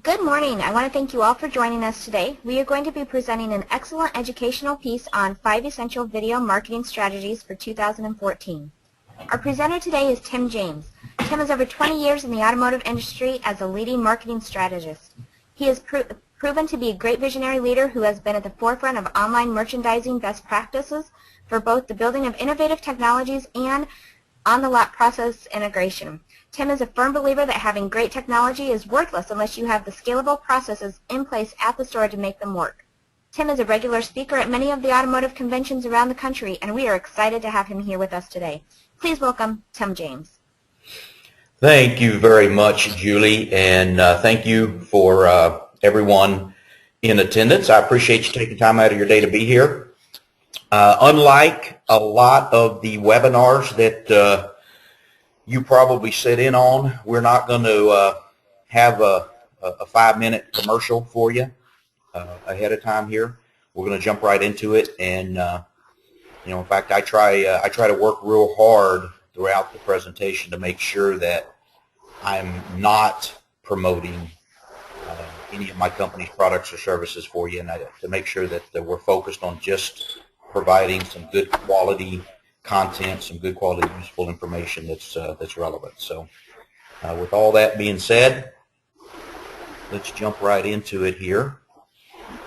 Good morning. I want to thank you all for joining us today. We are going to be presenting an excellent educational piece on 5 essential video marketing strategies for 2014. Our presenter today is Tim James. Tim has over 20 years in the automotive industry as a leading marketing strategist. He has proven to be a great visionary leader who has been at the forefront of online merchandising best practices for both the building of innovative technologies and on-the-lot process integration. Tim is a firm believer that having great technology is worthless unless you have the scalable processes in place at the store to make them work. Tim is a regular speaker at many of the automotive conventions around the country, and we are excited to have him here with us today. Please welcome Tim James. Thank you very much, Julie, and thank you for everyone in attendance. I appreciate you taking time out of your day to be here. Unlike a lot of the webinars that you probably sit in on, we're not going to have a 5-minute commercial for you ahead of time here. We're going to jump right into it, and in fact, I try to work real hard throughout the presentation to make sure that I'm not promoting any of my company's products or services for you, and to make sure that we're focused on just providing some good quality content, some good quality useful information that's relevant. So with all that being said, let's jump right into it here.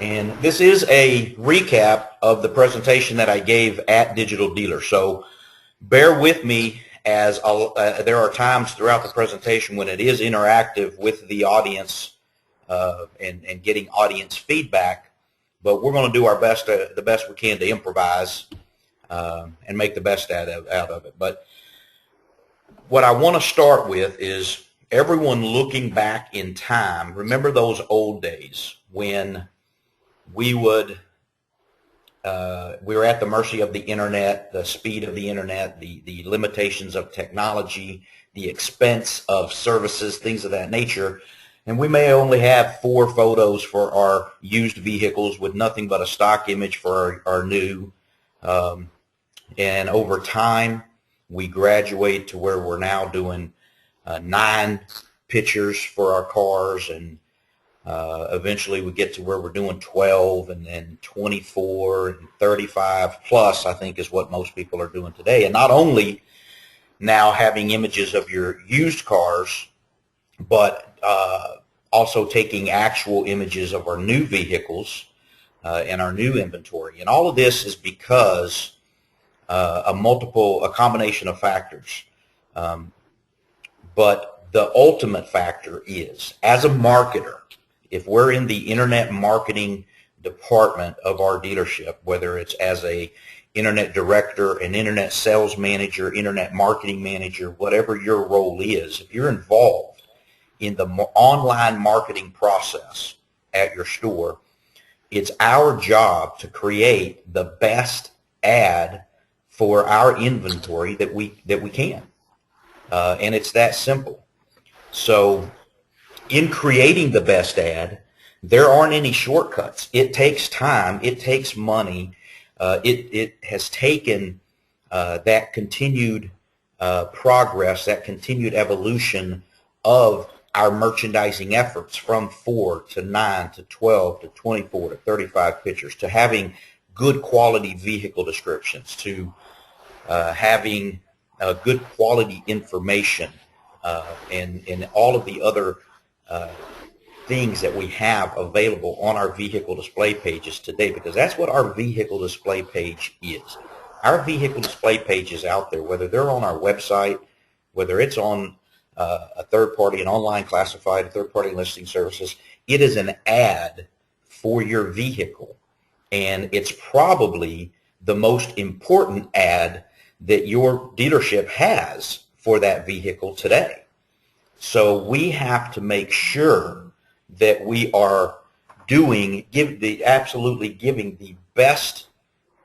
And this is a recap of the presentation that I gave at Digital Dealer. So bear with me as there are times throughout the presentation when it is interactive with the audience and getting audience feedback, but we're going to do our best, the best we can to improvise and make the best out of it. But what I want to start with is everyone looking back in time. Remember those old days when we were at the mercy of the internet, the speed of the internet, the limitations of technology, the expense of services, things of that nature. And we may only have 4 photos for our used vehicles with nothing but a stock image for our new. And over time, we graduate to where we're now doing 9 pictures for our cars, and eventually we get to where we're doing 12, and then 24, and 35 plus, I think, is what most people are doing today. And not only now having images of your used cars, but also taking actual images of our new vehicles and our new inventory. And all of this is because a combination of factors. But the ultimate factor is, as a marketer, if we're in the internet marketing department of our dealership, whether it's as a internet director, an internet sales manager, internet marketing manager, whatever your role is, if you're involved in the online marketing process at your store, it's our job to create the best ad for our inventory that we can. And it's that simple. So in creating the best ad, there aren't any shortcuts. It takes time. It takes money. It has taken that continued progress, that continued evolution of our merchandising efforts from 4 to 9 to 12 to 24 to 35 pictures, to having good quality vehicle descriptions, to having good quality information, and all of the other things that we have available on our vehicle display pages today, because that's what our vehicle display page is. Our vehicle display page is out there, whether they're on our website, whether it's on a third party, an online classified, third-party listing services. It is an ad for your vehicle, and it's probably the most important ad that your dealership has for that vehicle today. So we have to make sure that we are absolutely giving the best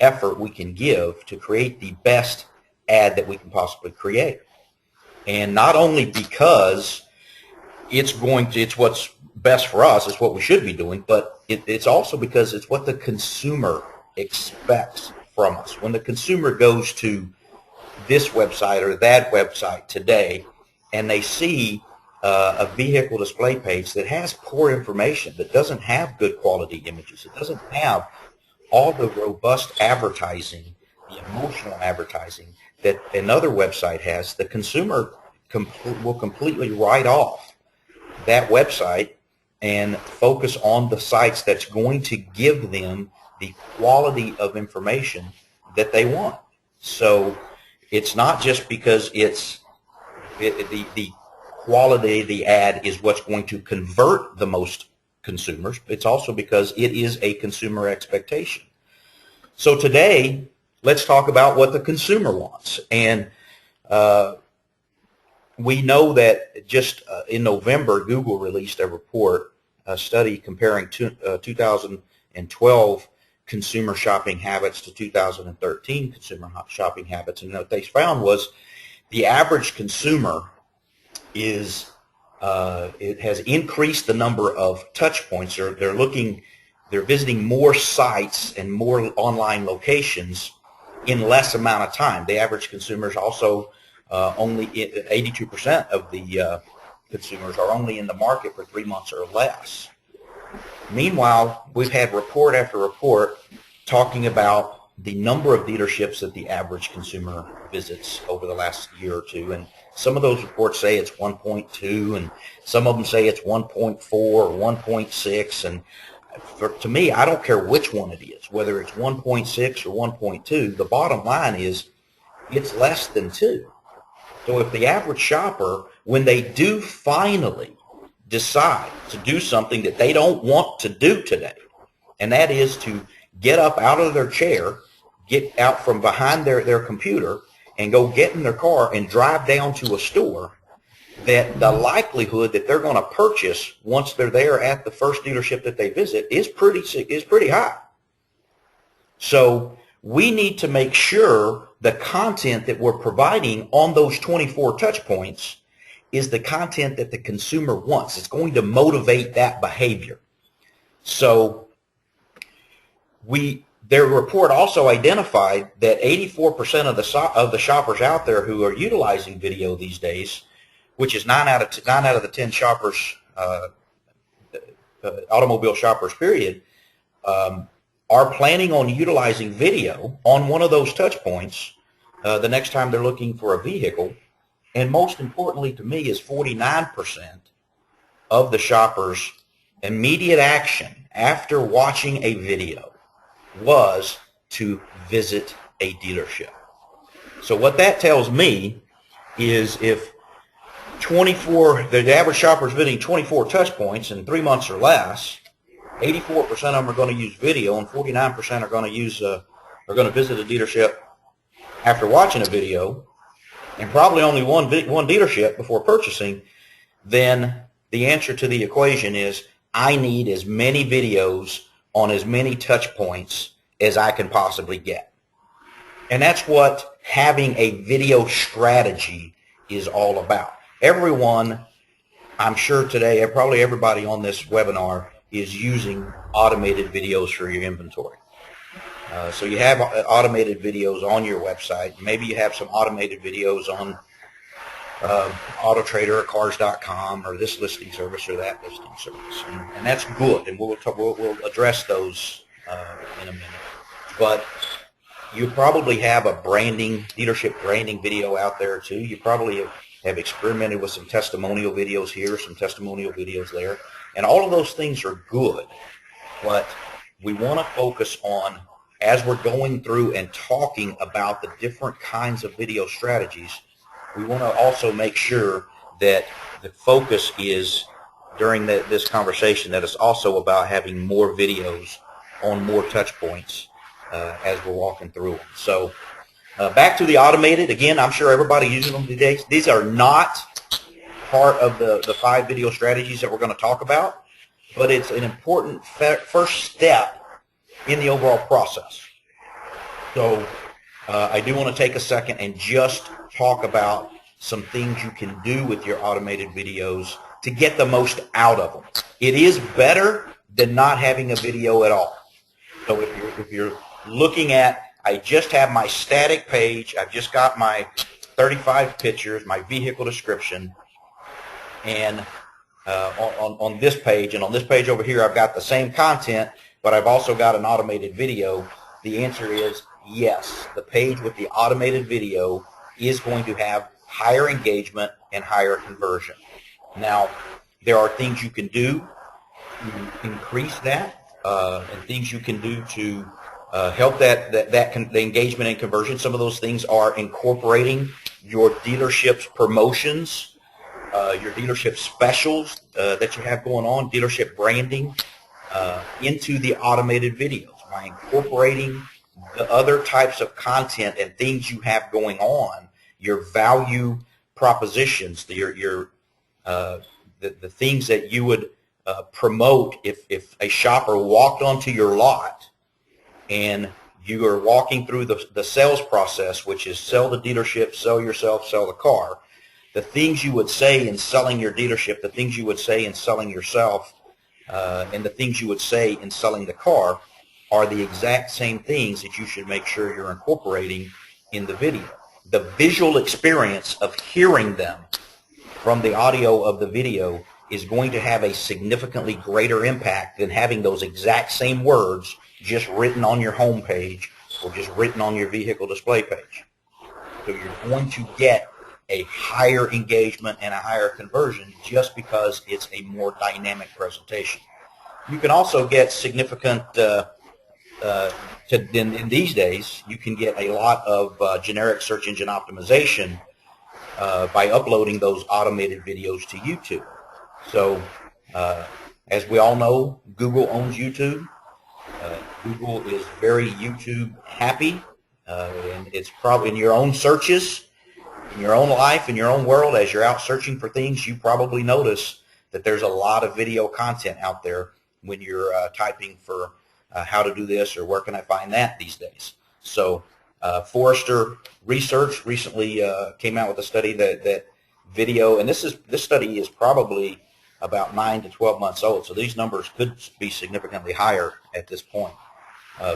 effort we can give to create the best ad that we can possibly create. And not only because it's what's best for us, it's what we should be doing, but it's also because it's what the consumer expects from us. When the consumer goes to this website or that website today, and they see a vehicle display page that has poor information, that doesn't have good quality images, it doesn't have all the robust advertising, the emotional advertising that another website has, the consumer will completely write off that website and focus on the sites that's going to give them the quality of information that they want. So it's not just because the quality of the ad is what's going to convert the most consumers. It's also because it is a consumer expectation. So today, let's talk about what the consumer wants. And we know that just in November, Google released a report, a study comparing 2012 consumer shopping habits to 2013 consumer shopping habits. And what they found was the average consumer it has increased the number of touch points. They're visiting more sites and more online locations in less amount of time. The average consumers also only 82% of the consumers are only in the market for 3 months or less. Meanwhile, we've had report after report talking about the number of dealerships that the average consumer visits over the last year or two, and some of those reports say it's 1.2, and some of them say it's 1.4 or 1.6, and to me, I don't care which one it is, whether it's 1.6 or 1.2, the bottom line is it's less than 2. So if the average shopper, when they do finally decide to do something that they don't want to do today, and that is to get up out of their chair, get out from behind their computer, and go get in their car and drive down to a store, that the likelihood that they're going to purchase once they're there at the first dealership that they visit is pretty high. So we need to make sure the content that we're providing on those 24 touch points is the content that the consumer wants. It's going to motivate that behavior. So their report also identified that 84% of the shoppers out there who are utilizing video these days, which is 9 out of the 10 shoppers, automobile shoppers period, are planning on utilizing video on one of those touch points the next time they're looking for a vehicle. And most importantly to me is 49% of the shoppers' immediate action after watching a video was to visit a dealership. So what that tells me is if the average shopper is visiting 24 touch points in 3 months or less, 84% of them are going to use video, and 49% are going to visit a dealership after watching a video, and probably only one dealership before purchasing. Then the answer to the equation is I need as many videos on as many touch points as I can possibly get. And that's what having a video strategy is all about. Everyone, I'm sure today, probably everybody on this webinar is using automated videos for your inventory. So you have automated videos on your website. Maybe you have some automated videos on AutoTrader or Cars.com or this listing service or that listing service, and that's good. And we'll address those in a minute. But you probably have a dealership branding video out there too. You probably have experimented with some testimonial videos here, some testimonial videos there, and all of those things are good. But we want to focus on, as we're going through and talking about the different kinds of video strategies, we want to also make sure that the focus is, during this conversation, that it's also about having more videos on more touch points as we're walking through them. So back to the automated. Again, I'm sure everybody uses them today. These are not part of the 5 video strategies that we're going to talk about, but it's an important first step in the overall process. So I do want to take a second and just talk about some things you can do with your automated videos to get the most out of them. It is better than not having a video at all. So if you're looking at, I just have my static page, I've just got my 35 pictures, my vehicle description, And on this page, and on this page over here, I've got the same content, but I've also got an automated video. The answer is yes. The page with the automated video is going to have higher engagement and higher conversion. Now, there are things you can do to increase that, and things you can do to help the engagement and conversion. Some of those things are incorporating your dealership's promotions, your dealership specials that you have going on, dealership branding, into the automated videos by incorporating the other types of content and things you have going on, your value propositions, the things that you would promote if a shopper walked onto your lot and you are walking through the sales process, which is sell the dealership, sell yourself, sell the car. The things you would say in selling your dealership, the things you would say in selling yourself, and the things you would say in selling the car are the exact same things that you should make sure you're incorporating in the video. The visual experience of hearing them from the audio of the video is going to have a significantly greater impact than having those exact same words just written on your home page or just written on your vehicle display page. So you're going to get a higher engagement and a higher conversion just because it's a more dynamic presentation. You can also get significant, in these days, you can get a lot of generic search engine optimization by uploading those automated videos to YouTube. So, as we all know, Google owns YouTube. Google is very YouTube happy, and it's probably in your own searches, in your own life, in your own world, as you're out searching for things, you probably notice that there's a lot of video content out there when you're typing for how to do this or where can I find that these days. So Forrester Research recently came out with a study that video, and this study is probably about 9 to 12 months old, so these numbers could be significantly higher at this point.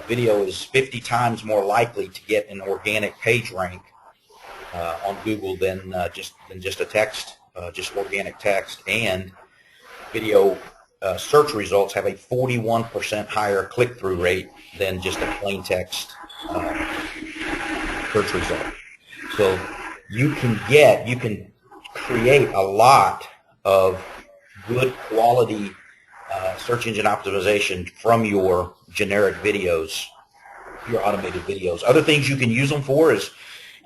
Video is 50 times more likely to get an organic page rank on Google than just a text, just organic text, and video search results have a 41% higher click-through rate than just a plain text search result. So you can create a lot of good quality search engine optimization from your generic videos, your automated videos. Other things you can use them for is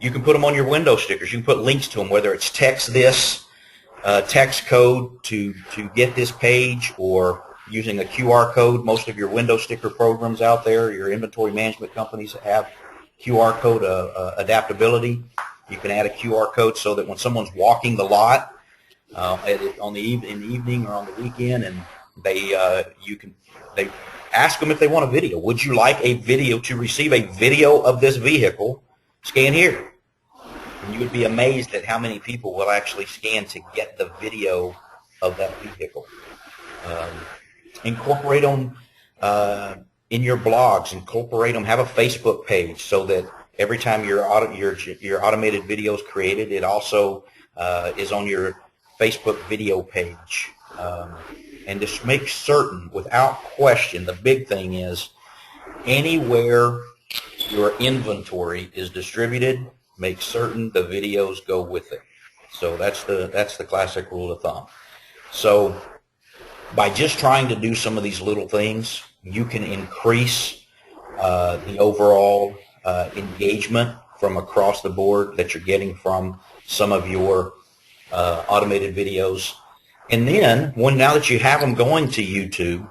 you can put them on your window stickers. You can put links to them, whether it's text this, text code to get this page, or using a QR code. Most of your window sticker programs out there, your inventory management companies have QR code adaptability. You can add a QR code so that when someone's walking the lot in the evening or on the weekend, and they ask them if they want a video. Would you like a video to receive a video of this vehicle? Scan here. And you would be amazed at how many people will actually scan to get the video of that vehicle. Incorporate them in your blogs. Incorporate them. Have a Facebook page so that every time your automated video is created, it also is on your Facebook video page. And just make certain, without question, the big thing is anywhere your inventory is distributed, make certain the videos go with it. So that's the classic rule of thumb. So by just trying to do some of these little things, you can increase the overall engagement from across the board that you're getting from some of your automated videos. And then, now that you have them going to YouTube,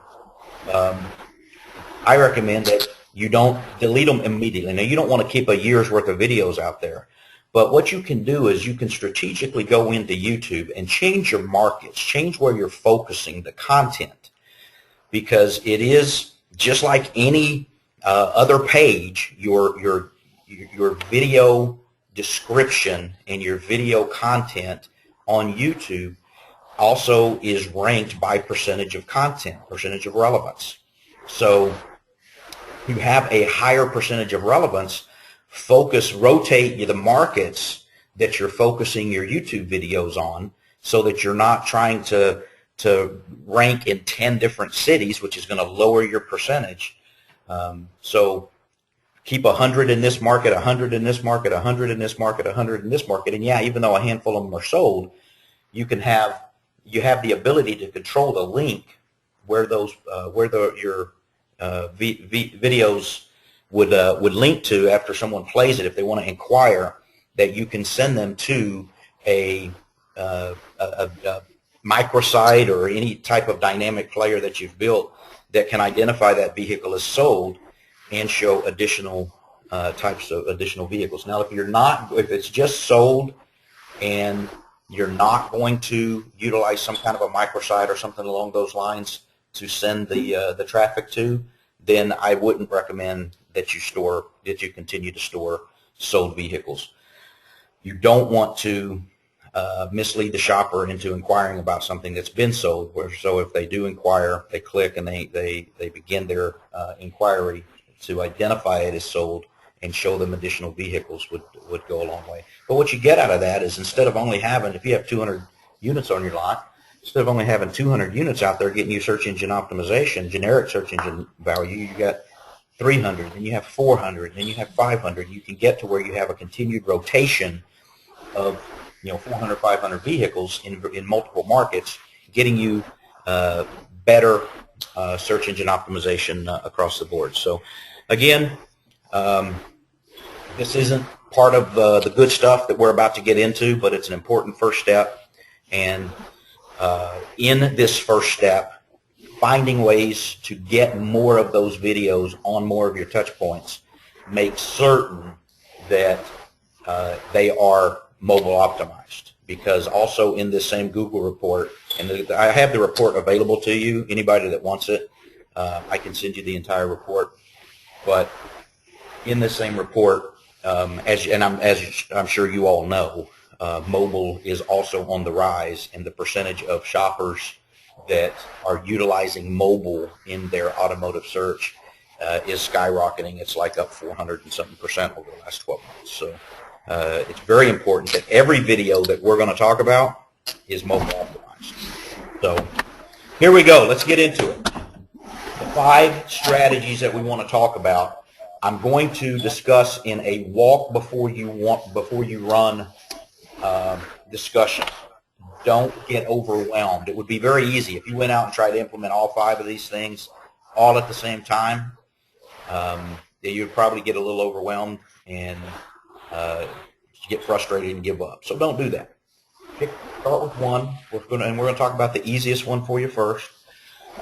I recommend that you don't delete them immediately. Now, you don't want to keep a year's worth of videos out there. But what you can do is you can strategically go into YouTube and change your markets, change where you're focusing the content. Because it is just like any other page, your video description and your video content on YouTube also is ranked by percentage of content, percentage of relevance. So you have a higher percentage of relevance, rotate the markets that you're focusing your YouTube videos on so that you're not trying to rank in 10 different cities, which is going to lower your percentage. So keep 100 in this market, 100 in this market, 100 in this market, 100 in this market, and yeah, even though a handful of them are sold, you have the ability to control the link where your videos would link to after someone plays it. If they want to inquire, that you can send them to a microsite or any type of dynamic player that you've built that can identify that vehicle as sold and show additional types of additional vehicles. Now, if it's just sold and you're not going to utilize some kind of a microsite or something along those lines to send the traffic to, then I wouldn't recommend that you continue to store sold vehicles. You don't want to mislead the shopper into inquiring about something that's been sold. So if they do inquire, they click and they begin their inquiry to identify it as sold and show them additional vehicles would go a long way. But what you get out of that is, instead of only having, if you have 200 units on your lot, instead of only having 200 units out there getting you search engine optimization, generic search engine value, you got 300, then you have 400, then you have 500. You can get to where you have a continued rotation of 400, 500 vehicles in multiple markets, getting you better search engine optimization across the board. So again, this isn't part of the good stuff that we're about to get into, but it's an important first step. And in this first step, finding ways to get more of those videos on more of your touch points, make certain that they are mobile optimized. Because also in this same Google report, and I have the report available to you, anybody that wants it, I can send you the entire report. But in the same report, as I'm sure you all know, mobile is also on the rise, and the percentage of shoppers that are utilizing mobile in their automotive search is skyrocketing. It's like up 400 and something % over the last 12 months. So it's very important that every video that we're going to talk about is mobile optimized. So here we go. Let's get into it. The 5 strategies that we want to talk about, I'm going to discuss in a walk before you run discussion. Don't get overwhelmed. It would be very easy if you went out and tried to implement all 5 of these things all at the same time. You'd probably get a little overwhelmed and get frustrated and give up. So don't do that. Start with one. We're going to talk about the easiest one for you first.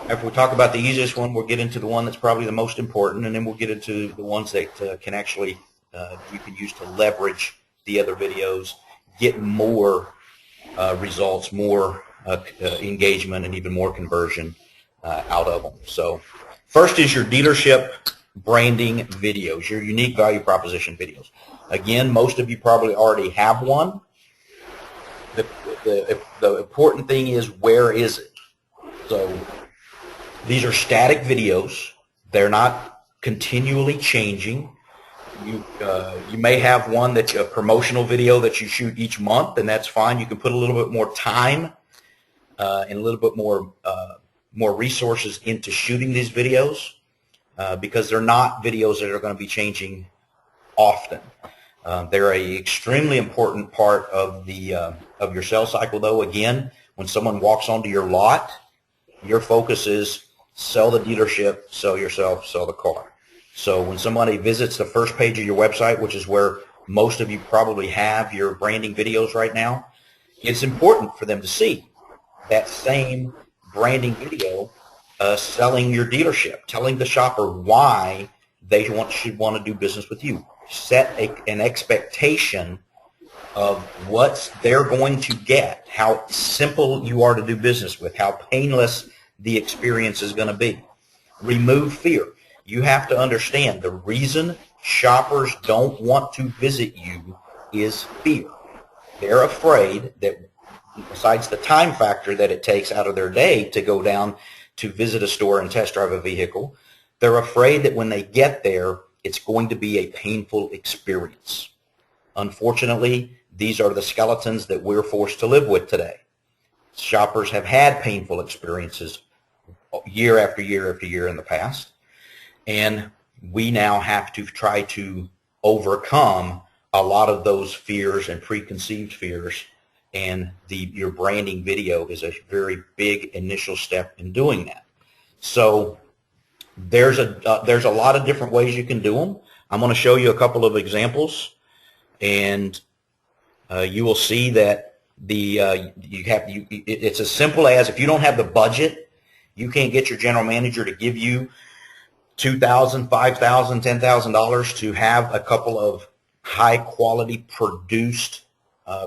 After we talk about the easiest one, we'll get into the one that's probably the most important, and then we'll get into the ones that can actually you can use to leverage the other videos, get more results, more engagement, and even more conversion out of them. So first is your dealership branding videos, your unique value proposition videos. Again, most of you probably already have one. The important thing is, where is it? So these are static videos. They're not continually changing. You may have one that's a promotional video that you shoot each month, and that's fine. You can put a little bit more time and a little bit more resources into shooting these videos because they're not videos that are going to be changing often. They're an extremely important part of your sales cycle, though. Again, when someone walks onto your lot, your focus is sell the dealership, sell yourself, sell the car. So when somebody visits the first page of your website, which is where most of you probably have your branding videos right now, it's important for them to see that same branding video selling your dealership, telling the shopper why they should want to do business with you. Set an expectation of what they're going to get, how simple you are to do business with, how painless the experience is going to be. Remove fear. You have to understand the reason shoppers don't want to visit you is fear. They're afraid that, besides the time factor that it takes out of their day to go down to visit a store and test drive a vehicle, they're afraid that when they get there, it's going to be a painful experience. Unfortunately, these are the skeletons that we're forced to live with today. Shoppers have had painful experiences year after year after year in the past, and we now have to try to overcome a lot of those fears and preconceived fears, and your branding video is a very big initial step in doing that. So there's a lot of different ways you can do them. I'm going to show you a couple of examples, and you will see that it's as simple as, if you don't have the budget, you can't get your general manager to give you $2,000, $5,000, $10,000 to have a couple of high quality produced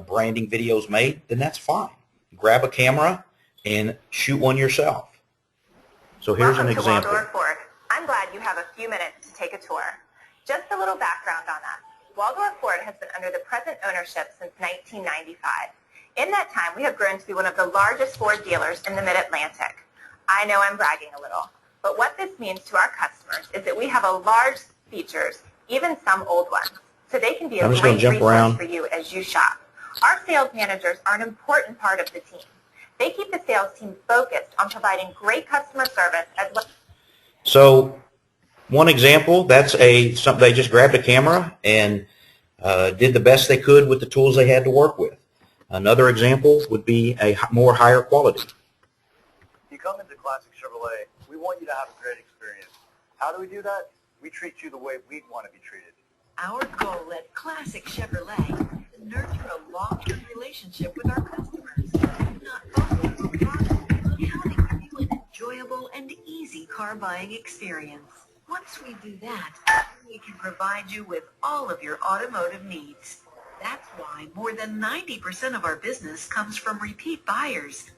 branding videos made, then that's fine. Grab a camera and shoot one yourself. So here's an example. Welcome to Waldorf Ford. I'm glad you have a few minutes to take a tour. Just a little background on us. Waldorf Ford has been under the present ownership since 1995. In that time, we have grown to be one of the largest Ford dealers in the Mid-Atlantic. I know I'm bragging a little, but what this means to our customers is that we have a large features, even some old ones, so they can be a great resource for you as you shop. Our sales managers are an important part of the team. They keep the sales team focused on providing great customer service as well. So one example, that's they just grabbed a camera and did the best they could with the tools they had to work with. Another example would be a more higher quality. If you come into Classic Chevrolet, we want you to have a great experience. How do we do that? We treat you the way we'd want to be treated. Our goal at Classic Chevrolet is to nurture a long-term relationship with our customers, not focus on product, but how they give you an enjoyable and easy car buying experience. Once we do that, we can provide you with all of your automotive needs. That's why more than 90% of our business comes from repeat buyers.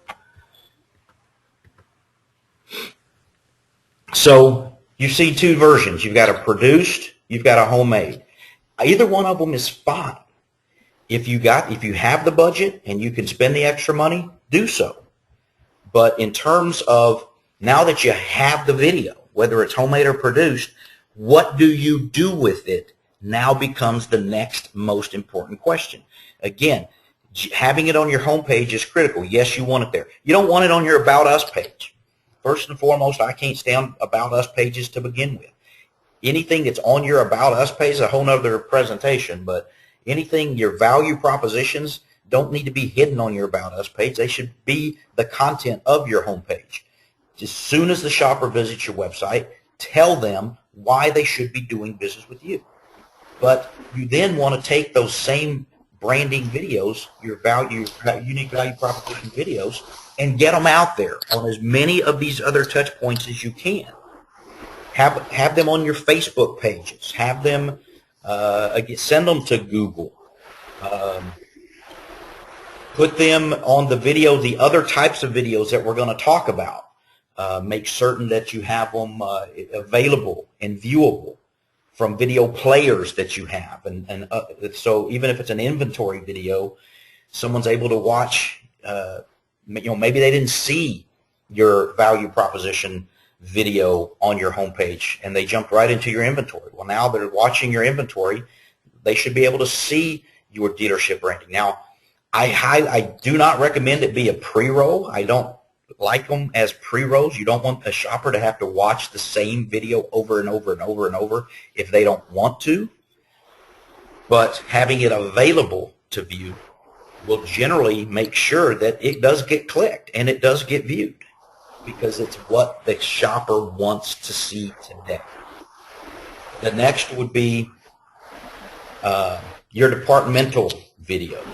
So you see two versions. You've got a produced, you've got a homemade. Either one of them is fine. If you have the budget and you can spend the extra money, do so. But in terms of now that you have the video, whether it's homemade or produced, what do you do with it now becomes the next most important question. Again, having it on your homepage is critical. Yes, you want it there. You don't want it on your About Us page. First and foremost, I can't stand About Us pages to begin with. Anything that's on your About Us page is a whole other presentation, but anything, your value propositions don't need to be hidden on your About Us page. They should be the content of your homepage. As soon as the shopper visits your website, tell them why they should be doing business with you. But you then want to take those same branding videos, your unique value proposition videos, and get them out there on as many of these other touch points as you can. Have them on your Facebook pages. Have them send them to Google. Put them on the other types of videos that we're going to talk about. Make certain that you have them available and viewable from video players that you have, and so even if it's an inventory video, someone's able to watch. Maybe they didn't see your value proposition video on your homepage and they jumped right into your inventory. Well, now they're watching your inventory. They should be able to see your dealership branding. Now, I do not recommend it be a pre-roll. I don't like them as pre-rolls. You don't want a shopper to have to watch the same video over and over and over and over if they don't want to. But having it available to view will generally make sure that it does get clicked and it does get viewed because it's what the shopper wants to see today. The next would be your departmental videos.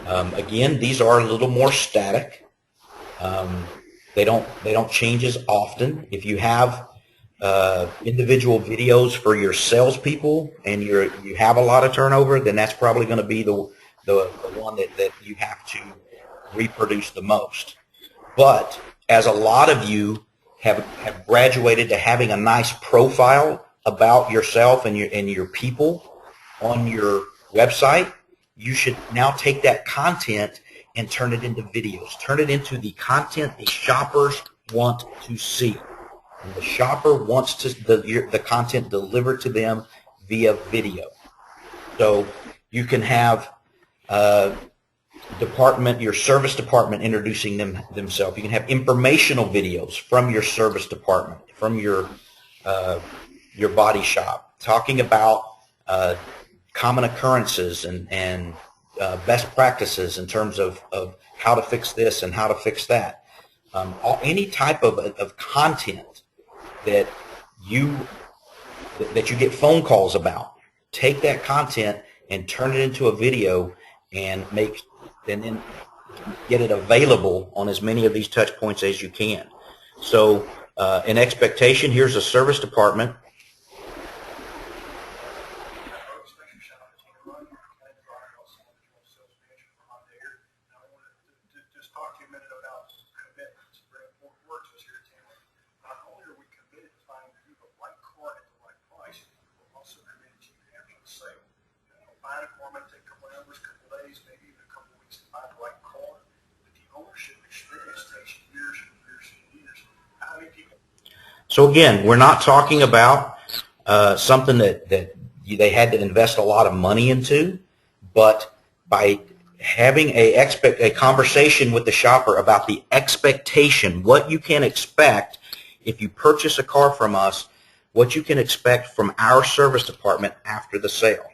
Again, these are a little more static. They don't change as often. If you have individual videos for your salespeople and you have a lot of turnover, then that's probably going to be the one that you have to reproduce the most. But as a lot of you have graduated to having a nice profile about yourself and your people on your website, you should now take that content and turn it into videos. Turn it into the content the shoppers want to see. And the shopper wants the content delivered to them via video. So you can have department, your service department introducing themselves. You can have informational videos from your service department, from your body shop, talking about common occurrences and best practices in terms of how to fix this and how to fix that. Any type of content that you get phone calls about, take that content and turn it into a video and then get it available on as many of these touch points as you can. So an expectation, here's a service department. So again, we're not talking about something that they had to invest a lot of money into, but by having a conversation with the shopper about the expectation, what you can expect if you purchase a car from us, what you can expect from our service department after the sale.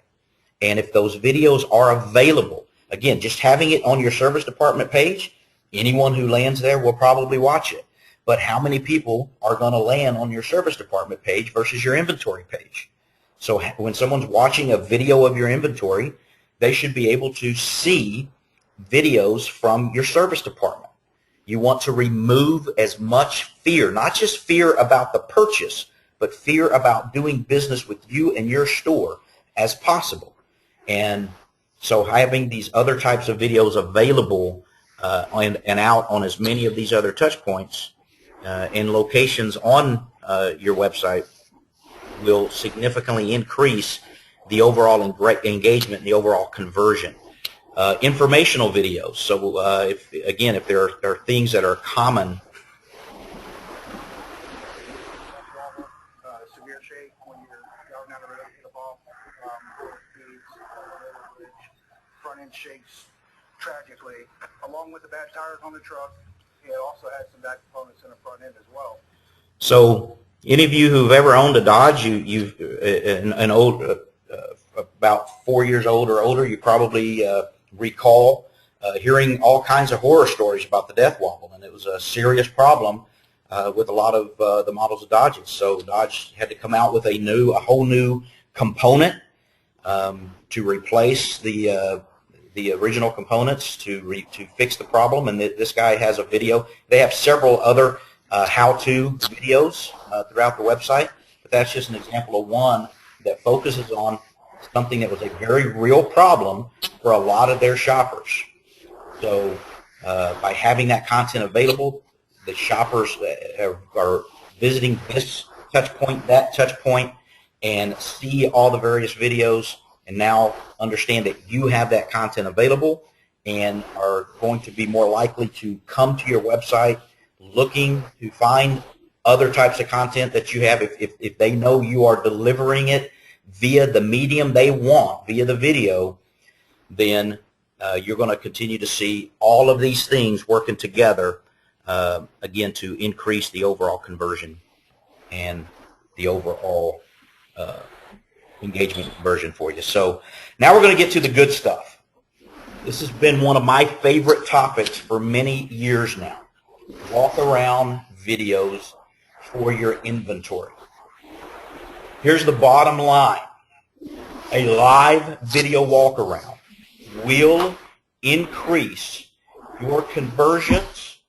And if those videos are available, again, just having it on your service department page, anyone who lands there will probably watch it. But how many people are going to land on your service department page versus your inventory page? So when someone's watching a video of your inventory, they should be able to see videos from your service department. You want to remove as much fear, not just fear about the purchase, but fear about doing business with you and your store as possible. And so having these other types of videos available and out on as many of these other touch points in locations on your website will significantly increase the overall engagement and the overall conversion. Informational videos. So if there are things that are common. Severe shake when you're driving down the road, hit a ball, front end shakes tragically, along with the bad tires on the truck. It also has some back components in the front end as well. So any of you who've ever owned a Dodge, you've an old, about 4 years old or older, you probably recall hearing all kinds of horror stories about the death wobble, and it was a serious problem with a lot of the models of Dodges. So Dodge had to come out with a whole new component to replace the original components to fix the problem, and this guy has a video. They have several other how-to videos throughout the website, but that's just an example of one that focuses on something that was a very real problem for a lot of their shoppers. So by having that content available, the shoppers are visiting this touch point, that touch point, and see all the various videos, and now understand that you have that content available and are going to be more likely to come to your website looking to find other types of content that you have. If they know you are delivering it via the medium they want, via the video, then you're going to continue to see all of these things working together, again, to increase the overall conversion and the overall engagement conversion for you. So now we're going to get to the good stuff. This has been one of my favorite topics for many years now. Walk around videos for your inventory. Here's the bottom line. A live video walk around will increase your conversions,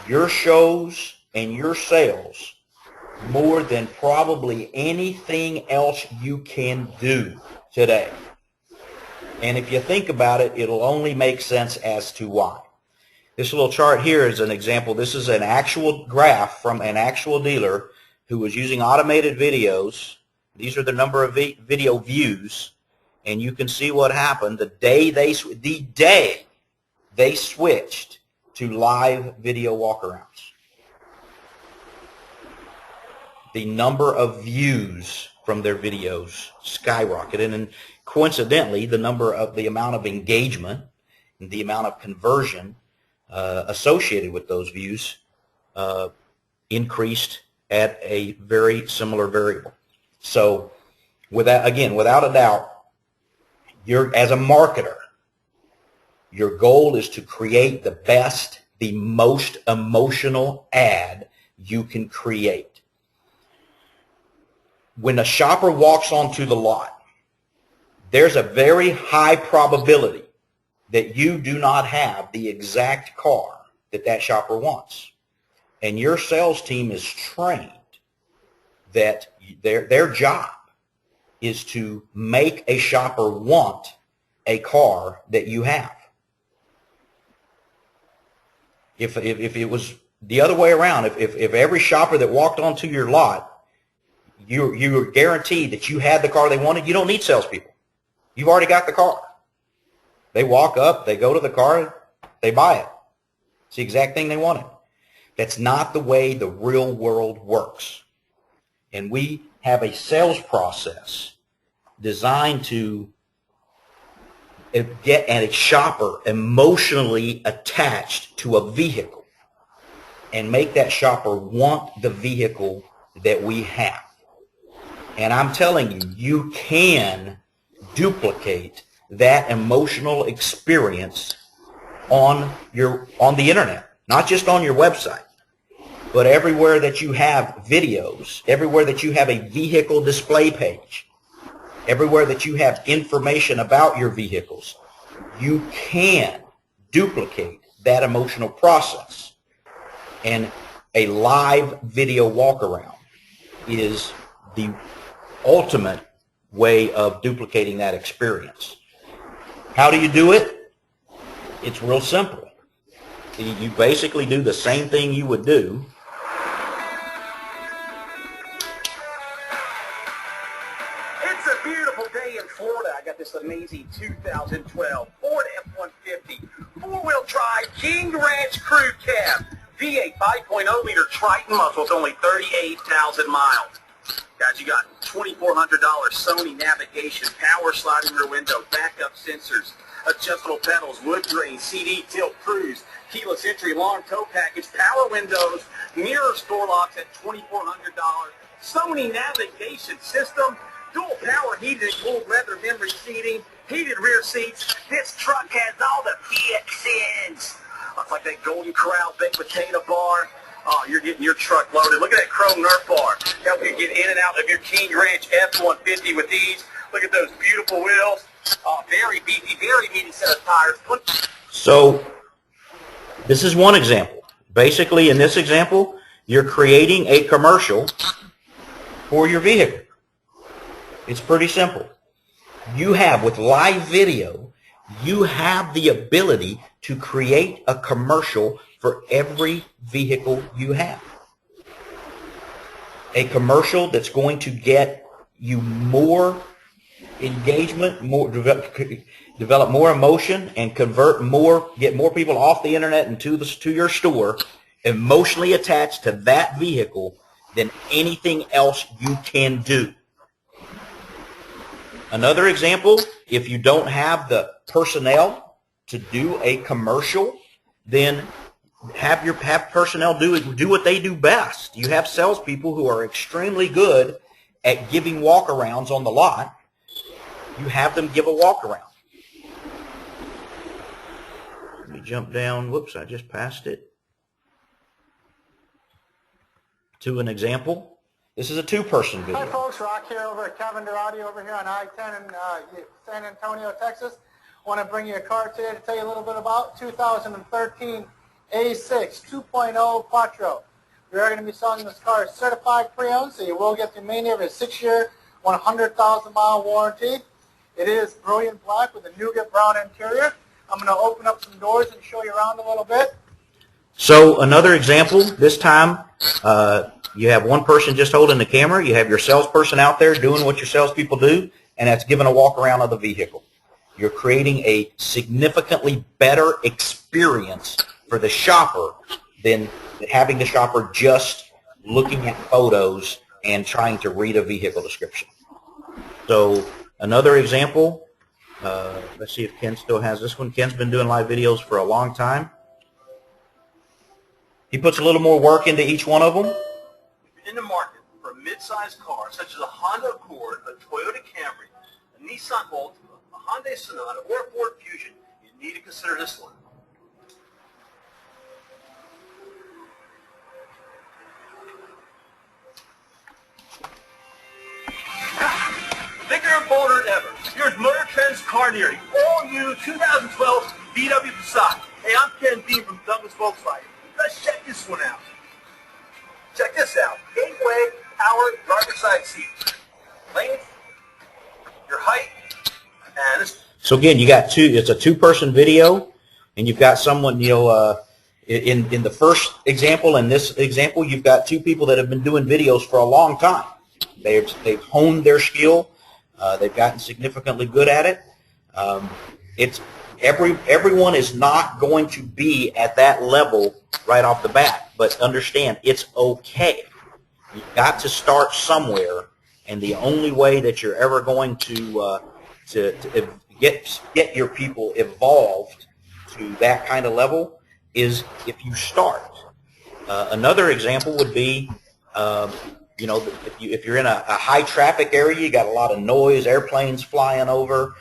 your shows, and your sales more than probably anything else you can do today. And if you think about it, it'll only make sense as to why. This little chart here is an example. This is an actual graph from an actual dealer who was using automated videos. These are the number of video views, and you can see what happened the day they switched to live video walkarounds. The number of views from their videos skyrocketed, and coincidentally, the amount of engagement, the amount of conversion associated with those views increased at a very similar variable. So without a doubt, as a marketer, your goal is to create the best, the most emotional ad you can create. When a shopper walks onto the lot, there's a very high probability that you do not have the exact car that shopper wants. And your sales team is trained that their job is to make a shopper want a car that you have. If it was the other way around, if every shopper that walked onto your lot, you were guaranteed that you had the car they wanted, you don't need salespeople. You've already got the car. They walk up, they go to the car, they buy it. It's the exact thing they wanted. That's not the way the real world works. And we have a sales process designed to get a shopper emotionally attached to a vehicle and make that shopper want the vehicle that we have. And I'm telling you, you can duplicate that emotional experience on the internet, not just on your website, but everywhere that you have videos, everywhere that you have a vehicle display page, everywhere that you have information about your vehicles. You can duplicate that emotional process. And a live video walk-around is the ultimate way of duplicating that experience. How do you do it? It's real simple. You basically do the same thing you would do. It's a beautiful day in Florida. I got this amazing 2012 Ford F-150 four-wheel drive King Ranch Crew Cab V8 5.0-liter Triton muscle. It's only 38,000 miles. Guys, you got $2,400 Sony navigation, power sliding rear window, backup sensors, adjustable pedals, wood grain, CD, tilt, cruise, keyless entry, long tow package, power windows, mirror door locks at $2,400, Sony navigation system, dual power heated and cooled leather memory seating, heated rear seats. This truck has all the VXNs. Looks like that Golden Corral baked potato bar. Oh, you're getting your truck loaded. Look at that chrome Nerf bar. Help you get in and out of your King Ranch F-150 with ease. Look at those beautiful wheels. Very beefy, very meaty set of tires. So this is one example. Basically, in this example, you're creating a commercial for your vehicle. It's pretty simple. You have, with live video, you have the ability to create a commercial for every vehicle you have. A commercial that's going to get you more engagement, develop more emotion, and get more people off the internet and to your store emotionally attached to that vehicle than anything else you can do. Another example, if you don't have the personnel to do a commercial, then have personnel do what they do best. You have salespeople who are extremely good at giving walk-arounds on the lot. You have them give a walk-around. Let me jump down. Whoops, I just passed it. To an example. This is a two-person video. Hi folks, Rock here over at Cavender Audio over here on I-10 in San Antonio, Texas. I want to bring you a car today to tell you a little bit about 2013 A6 2.0 Quattro. We are going to be selling this car certified pre-owned, so you will get the remainder of a 6-year, 100,000-mile warranty. It is brilliant black with a nougat brown interior. I'm going to open up some doors and show you around a little bit. So another example, this time you have one person just holding the camera. You have your salesperson out there doing what your salespeople do, and that's giving a walk around of the vehicle. You're creating a significantly better experience for the shopper than having the shopper just looking at photos and trying to read a vehicle description. So another example, Let's see if Ken still has this one. Ken's been doing live videos for a long time. He puts a little more work into each one of them. In the market for a mid-sized car such as a Honda Accord, a Toyota Camry, a Nissan Altima, a Hyundai Sonata, or a Ford Fusion, you need to consider this one. Bigger and bolder than ever. Here's Motor Trend's Car Neary, all new 2012 VW Passat. Hey, I'm Ken Dean from Douglas Volkswagen. Let's check this one out. Check this out. Gateway, power, driver's side seat. Length, your height, and this. So again, you got two. It's a two-person video, and you've got someone. In the first example and this example, you've got two people that have been doing videos for a long time. They've honed their skill. They've gotten significantly good at it. Everyone is not going to be at that level right off the bat, but understand it's okay. You've got to start somewhere, and the only way that you're ever going to get your people evolved to that kind of level is if you start. Another example would be, if you're in a high traffic area, you got a lot of noise, airplanes flying over,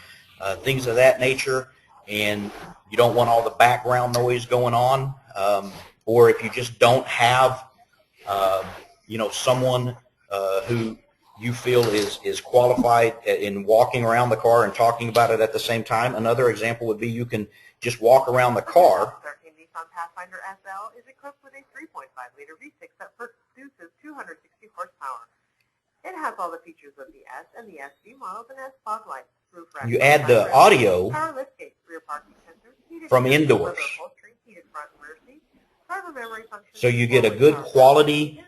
things of that nature, and you don't want all the background noise going on, or if you just don't have, someone who you feel is qualified in walking around the car and talking about it at the same time. Another example would be you can just walk around the car. 13 Nissan Pathfinder SL is equipped with a 3.5-liter V6 that produces 260 horsepower. It has all the features of the S and the SV models and has fog lights, roof rack. You add the audio power liftgate, rear parking sensors, heated from seats, indoors. leather upholstery, heated front and rear seats, driver memory function. So you get a good quality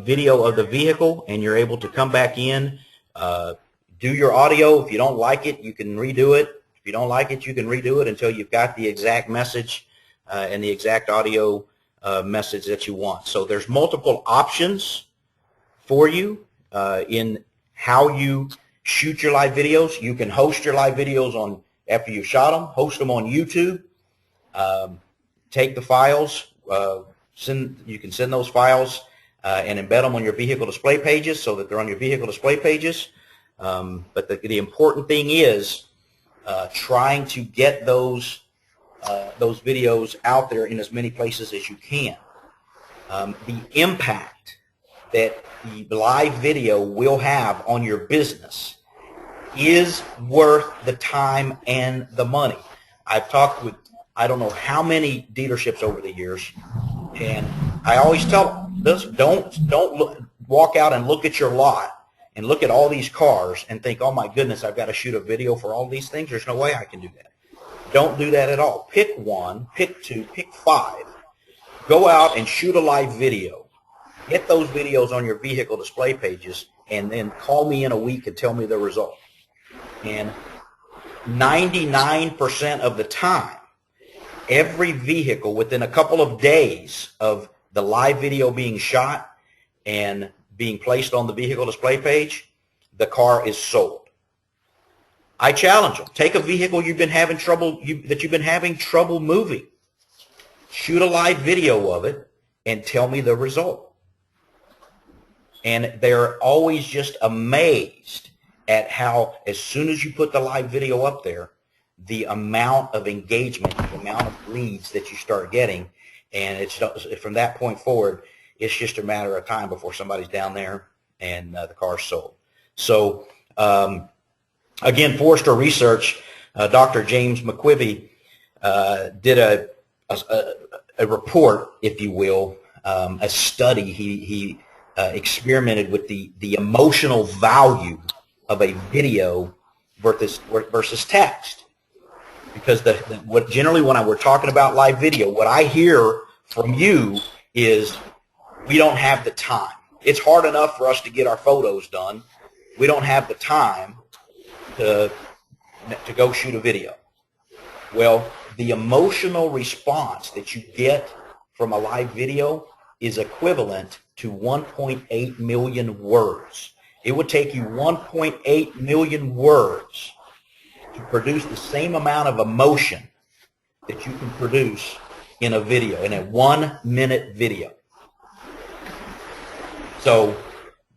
video of the vehicle, and you're able to come back in, do your audio. If you don't like it, you can redo it. If you don't like it, you can redo it until you've got the exact message and the exact audio message that you want. So there's multiple options for you in how you shoot your live videos. You can host your live videos on after you shot them, host them on YouTube, take the files, you can send those files and embed them on your vehicle display pages so that they're on your vehicle display pages. But the important thing is trying to get those videos out there in as many places as you can. The impact that the live video will have on your business is worth the time and the money. I've talked with I don't know how many dealerships over the years, and I always tell them this: don't walk out and look at your lot and look at all these cars and think, oh my goodness, I've got to shoot a video for all these things. There's no way I can do that. Don't do that at all. Pick one, pick two, pick five. Go out and shoot a live video. Get those videos on your vehicle display pages, and then call me in a week and tell me the result. And 99% of the time, every vehicle within a couple of days of the live video being shot and being placed on the vehicle display page, the car is sold. I challenge them. Take a vehicle you've been having trouble moving. Shoot a live video of it and tell me the result. And they're always just amazed at how, as soon as you put the live video up there, the amount of engagement, the amount of leads that you start getting, and it's from that point forward, it's just a matter of time before somebody's down there and the car's sold. So, again, Forrester Research, Dr. James McQuivey did a report, if you will, a study. He experimented with the emotional value of a video versus text. Because generally when we're talking about live video, what I hear from you is we don't have the time. It's hard enough for us to get our photos done. We don't have the time to go shoot a video. Well, the emotional response that you get from a live video is equivalent to 1.8 million words. It would take you 1.8 million words to produce the same amount of emotion that you can produce in a video, in a 1-minute video. So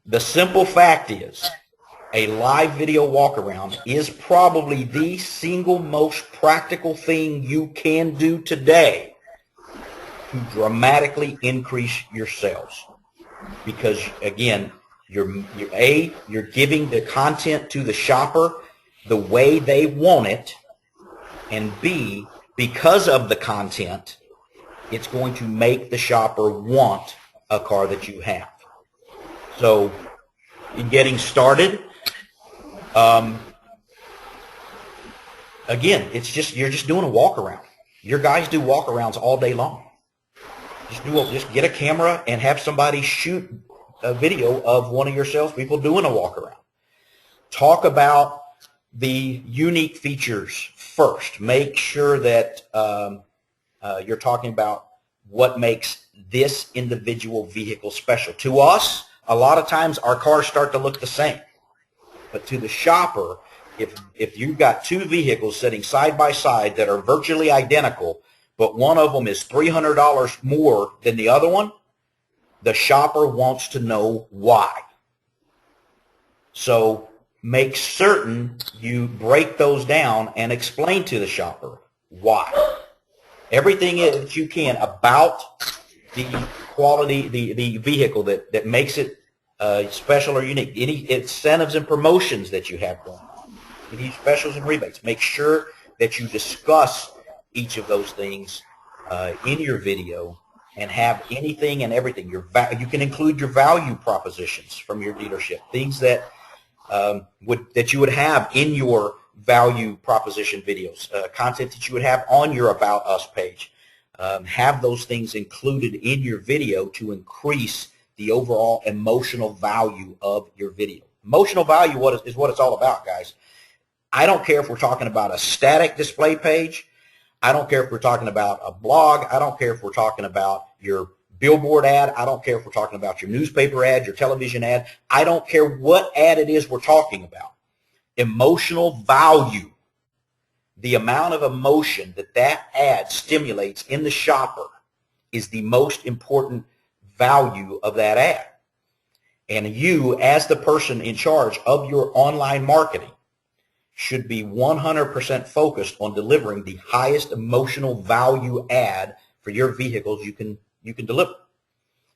the simple fact is, a live video walk-around is probably the single most practical thing you can do today to dramatically increase your sales. Because, again, you're giving the content to the shopper the way they want it, and B, because of the content, it's going to make the shopper want a car that you have. So, in getting started, again, you're just doing a walk around. Your guys do walk arounds all day long. Just get a camera and have somebody shoot a video of one of your salespeople doing a walk around. Talk about the unique features first. Make sure that you're talking about what makes this individual vehicle special. To us, a lot of times our cars start to look the same. But to the shopper, if you've got two vehicles sitting side by side that are virtually identical, but one of them is $300 more than the other one, the shopper wants to know why. So make certain you break those down and explain to the shopper why. Everything that you can about the quality, the vehicle that makes it special or unique. Any incentives and promotions that you have going on. Any specials and rebates. Make sure that you discuss each of those things in your video and have anything and everything. You can include your value propositions from your dealership, things that that you would have in your value proposition videos, content that you would have on your About Us page. Have those things included in your video to increase the overall emotional value of your video. Emotional value is what it's all about, guys. I don't care if we're talking about a static display page. I don't care if we're talking about a blog. I don't care if we're talking about your billboard ad. I don't care if we're talking about your newspaper ad, your television ad. I don't care what ad it is we're talking about. Emotional value, the amount of emotion that ad stimulates in the shopper, is the most important value of that ad. And you, as the person in charge of your online marketing, should be 100% focused on delivering the highest emotional value ad for your vehicles you can deliver.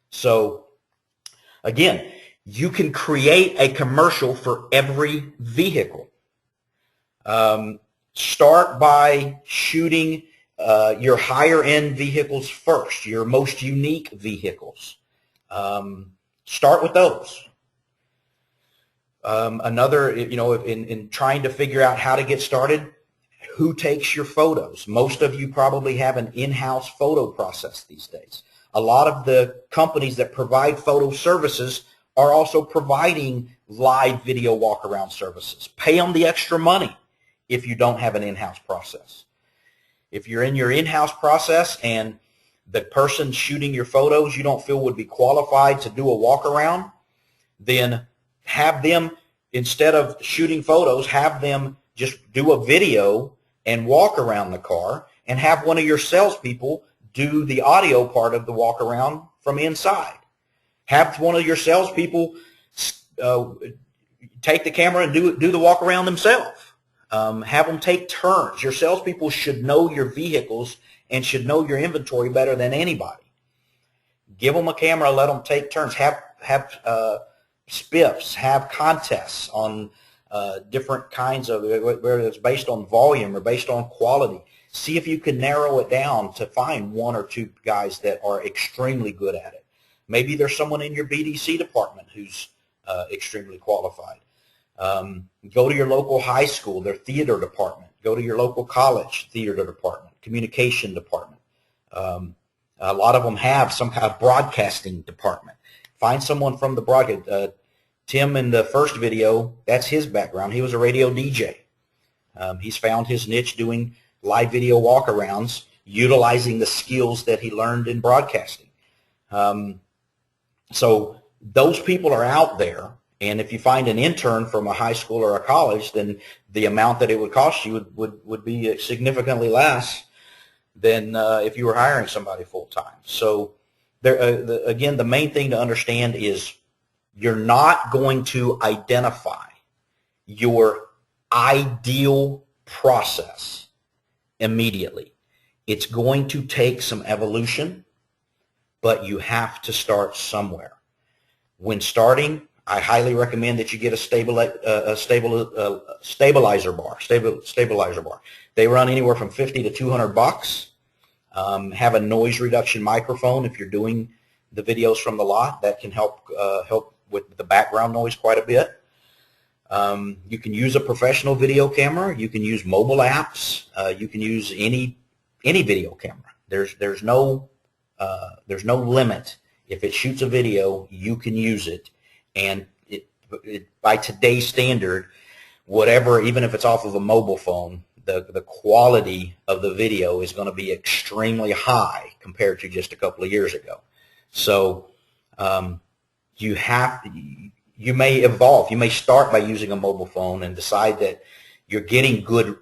So, again, you can create a commercial for every vehicle. Start by shooting your higher-end vehicles first, your most unique vehicles. Start with those. Another, in trying to figure out how to get started, who takes your photos? Most of you probably have an in-house photo process these days. A lot of the companies that provide photo services are also providing live video walk-around services. Pay them the extra money if you don't have an in-house process. If you're in your in-house process and the person shooting your photos you don't feel would be qualified to do a walk-around, then have them, instead of shooting photos, have them just do a video and walk around the car, and have one of your salespeople do the audio part of the walk around from inside. Have one of your salespeople take the camera and do the walk around themselves. Have them take turns. Your salespeople should know your vehicles and should know your inventory better than anybody. Give them a camera, let them take turns. Have spiffs, have contests on different kinds of, whether it's based on volume or based on quality. See if you can narrow it down to find one or two guys that are extremely good at it. Maybe there's someone in your BDC department who's extremely qualified. Go to your local high school, their theater department. Go to your local college theater department, communication department. A lot of them have some kind of broadcasting department. Find someone from the broadcast. Tim, in the first video, that's his background. He was a radio DJ. He's found his niche doing live video walk-arounds, utilizing the skills that he learned in broadcasting. So those people are out there, And if you find an intern from a high school or a college, then the amount that it would cost you would be significantly less than if you were hiring somebody full-time. So again, the main thing to understand is you're not going to identify your ideal process immediately. It's going to take some evolution, but you have to start somewhere. When starting, I highly recommend that you get a stabilizer bar. They run anywhere from $50 to $200. Have a noise reduction microphone if you're doing the videos from the lot. That can help with the background noise quite a bit. You can use a professional video camera. You can use mobile apps. You can use any video camera. There's no limit. If it shoots a video, you can use it. And by today's standard, whatever, even if it's off of a mobile phone, the quality of the video is going to be extremely high compared to just a couple of years ago. So you may evolve. You may start by using a mobile phone and decide that you're getting good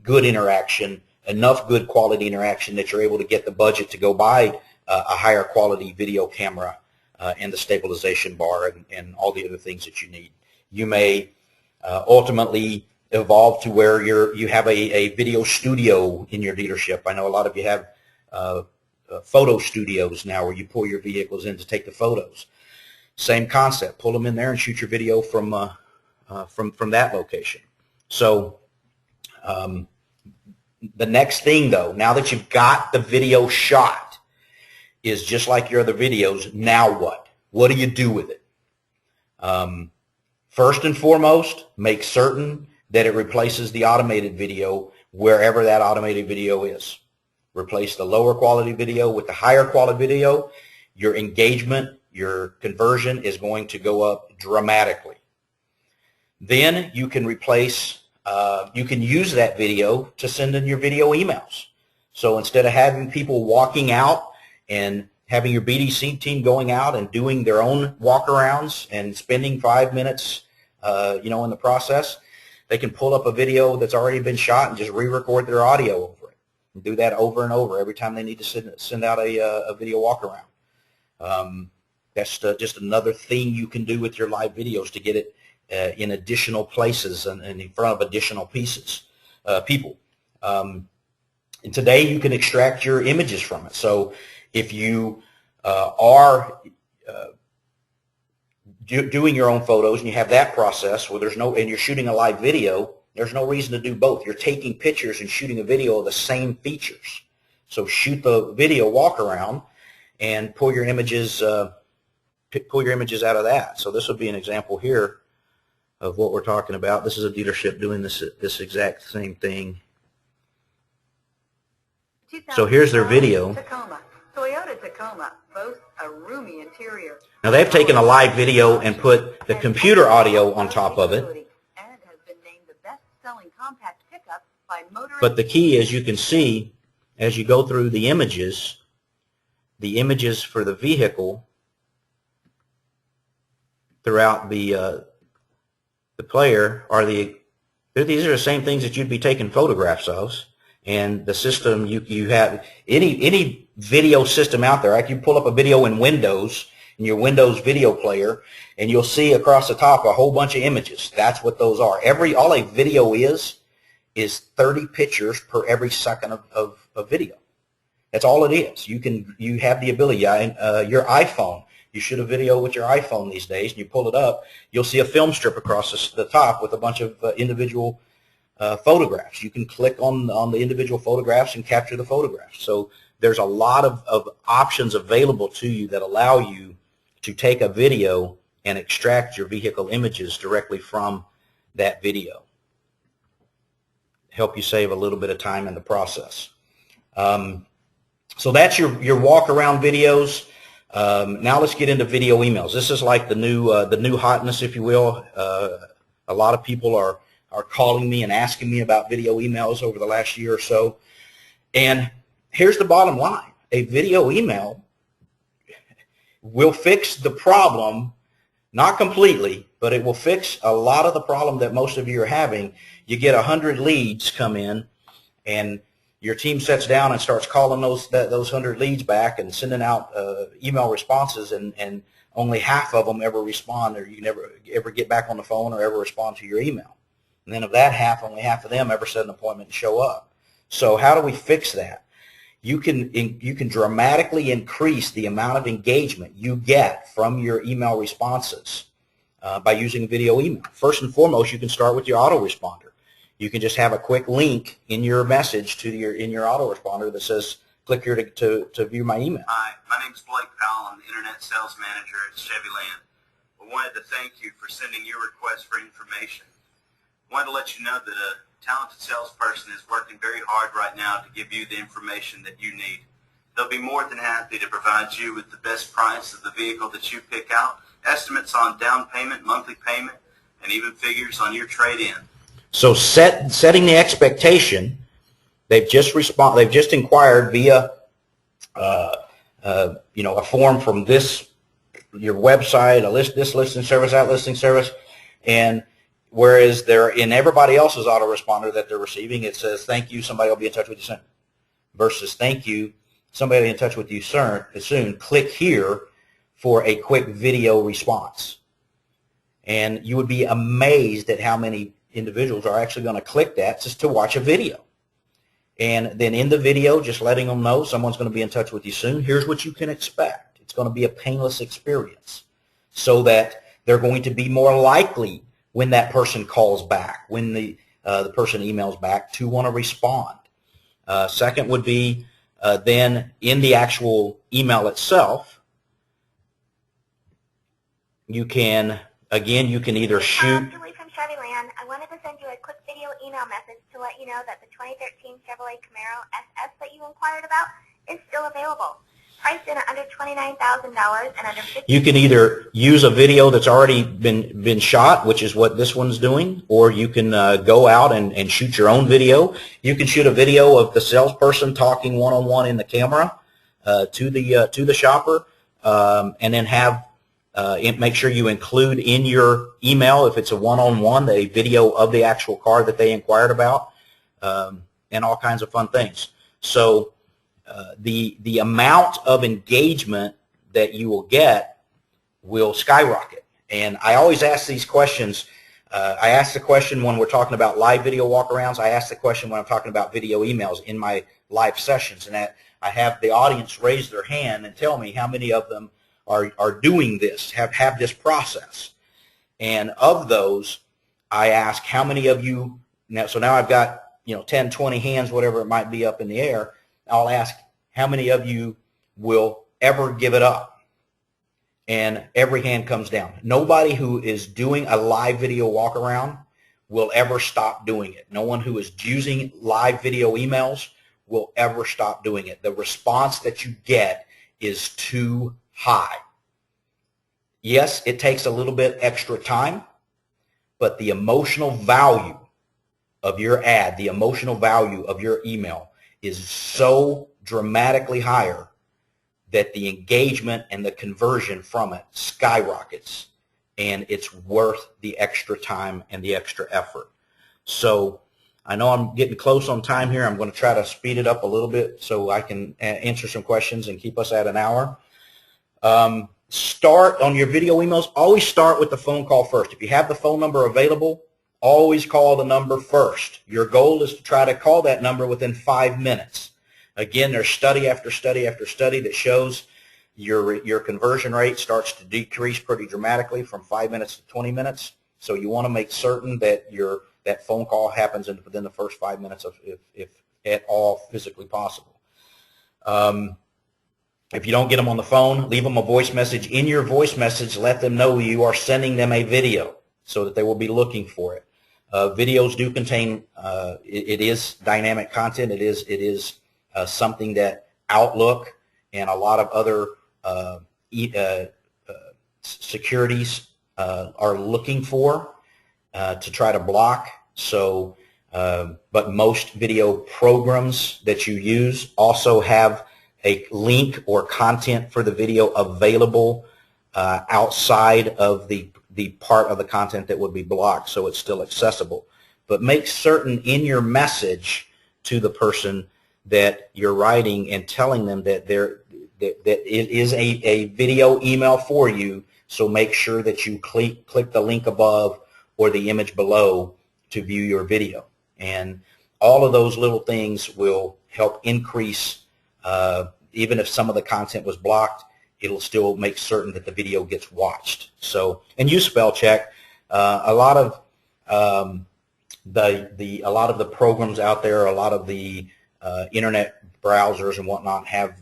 interaction, enough good quality interaction that you're able to get the budget to go buy a higher quality video camera and the stabilization bar and all the other things that you need. You may ultimately evolve to where you have a video studio in your dealership. I know a lot of you have photo studios now where you pull your vehicles in to take the photos. Same concept. Pull them in there and shoot your video from that location. So the next thing, though, now that you've got the video shot, is just like your other videos. Now what? What do you do with it? First and foremost, make certain that it replaces the automated video wherever that automated video is. Replace the lower quality video with the higher quality video. Your engagement, your conversion is going to go up dramatically. Then you can replace, you can use that video to send in your video emails. So instead of having people walking out and having your BDC team going out and doing their own walkarounds and spending 5 minutes, in the process, they can pull up a video that's already been shot and just re-record their audio over it. And do that over and over every time they need to send out a video walkaround. That's just another thing you can do with your live videos to get it in additional places and in front of additional people. And today you can extract your images from it. So if you are doing your own photos and you have that process where and you're shooting a live video, there's no reason to do both. You're taking pictures and shooting a video of the same features. So shoot the video walk around and pull your images out of that. So this would be an example here of what we're talking about. This is a dealership doing this exact same thing. So here's their video. Toyota Tacoma boasts a roomy interior. Now they've taken a live video and put the computer audio on top of it. And has been named the best-selling compact pickup by motorists. But the key is you can see as you go through the images for the vehicle throughout the player these are the same things that you'd be taking photographs of. And the system, you have any video system out there. Like you pull up a video in Windows, in your Windows video player, and you'll see across the top a whole bunch of images. That's what those are. All a video is 30 pictures per every second of video. That's all it is. You have the ability. Your iPhone, you shoot a video with your iPhone these days, and you pull it up, you'll see a film strip across the top with a bunch of individual photographs. You can click on the individual photographs and capture the photographs. So there's a lot of options available to you that allow you to take a video and extract your vehicle images directly from that video. Help you save a little bit of time in the process. So that's your walk around videos. Now let's get into video emails. This is like the new hotness, if you will. A lot of people are calling me and asking me about video emails over the last year or so. And here's the bottom line. A video email will fix the problem, not completely, but it will fix a lot of the problem that most of you are having. You get 100 leads come in, and your team sits down and starts calling those 100 leads back and sending out email responses, and only half of them ever respond, or you never ever get back on the phone or ever respond to your email. And then of that half, only half of them ever set an appointment and show up. So how do we fix that? You can dramatically increase the amount of engagement you get from your email responses by using video email. First and foremost, you can start with your autoresponder. You can just have a quick link in your message to in your autoresponder that says, click here to view my email. Hi, my name is Blake Powell. I'm the Internet Sales Manager at Chevyland. I wanted to thank you for sending your request for information. I wanted to let you know that a talented salesperson is working very hard right now to give you the information that you need. They'll be more than happy to provide you with the best price of the vehicle that you pick out, estimates on down payment, monthly payment, and even figures on your trade-in. So setting the expectation, they've just inquired via a form from your website, this listing service, that listing service, and whereas they're in everybody else's autoresponder that they're receiving, it says, thank you, somebody will be in touch with you soon, versus thank you, somebody will be in touch with you soon, click here for a quick video response. And you would be amazed at how many individuals are actually going to click that just to watch a video. And then in the video, just letting them know someone's going to be in touch with you soon. Here's what you can expect. It's going to be a painless experience, so that they're going to be more likely when that person calls back, when the person emails back, to want to respond. Second would be then in the actual email itself, you can either shoot. From Chevyland. I wanted to send you a quick video email message to let you know that the 2013 Chevrolet Camaro SS that you inquired about is still available. Priced in at under $29,000 and under $50,000. You can either use a video that's already been shot, which is what this one's doing, or you can go out and shoot your own video. You can shoot a video of the salesperson talking one-on-one in the camera to the shopper, and then have make sure you include in your email, if it's a one-on-one, a video of the actual car that they inquired about, and all kinds of fun things. So the amount of engagement that you will get will skyrocket. And I always ask these questions. I ask the question when we're talking about live video walkarounds. I ask the question when I'm talking about video emails in my live sessions, and that I have the audience raise their hand and tell me how many of them are doing this, have this process. And of those, I ask how many of you, so now I've got 10, 20 hands, whatever it might be, up in the air. I'll ask how many of you will ever give it up, and every hand comes down. Nobody who is doing a live video walk around will ever stop doing it. No one who is using live video emails will ever stop doing it. The response that you get is too high. Yes, it takes a little bit extra time, but the emotional value of your ad, the emotional value of your email is so dramatically higher that the engagement and the conversion from it skyrockets, and it's worth the extra time and the extra effort. So I know I'm getting close on time here. I'm going to try to speed it up a little bit so I can answer some questions and keep us at an hour. Start on your video emails. Always start with the phone call first. If you have the phone number available, always call the number first. Your goal is to try to call that number within 5 minutes. Again, there's study after study after study that shows your conversion rate starts to decrease pretty dramatically from 5 minutes to 20 minutes. So you want to make certain that that phone call happens within the first 5 minutes, if at all physically possible. If you don't get them on the phone, leave them a voice message. In your voice message, let them know you are sending them a video so that they will be looking for it. Videos do contain, it is dynamic content. It is something that Outlook and a lot of other securities are looking for to try to block. So, but most video programs that you use also have a link or content for the video available outside of the the part of the content that would be blocked so it's still accessible. But make certain in your message to the person that you're writing and telling them that it is a video email for you, so make sure that you click the link above or the image below to view your video. And all of those little things will help increase, even if some of the content was blocked, it'll still make certain that the video gets watched. So, and use spell check. A lot of the programs out there, a lot of the internet browsers and whatnot have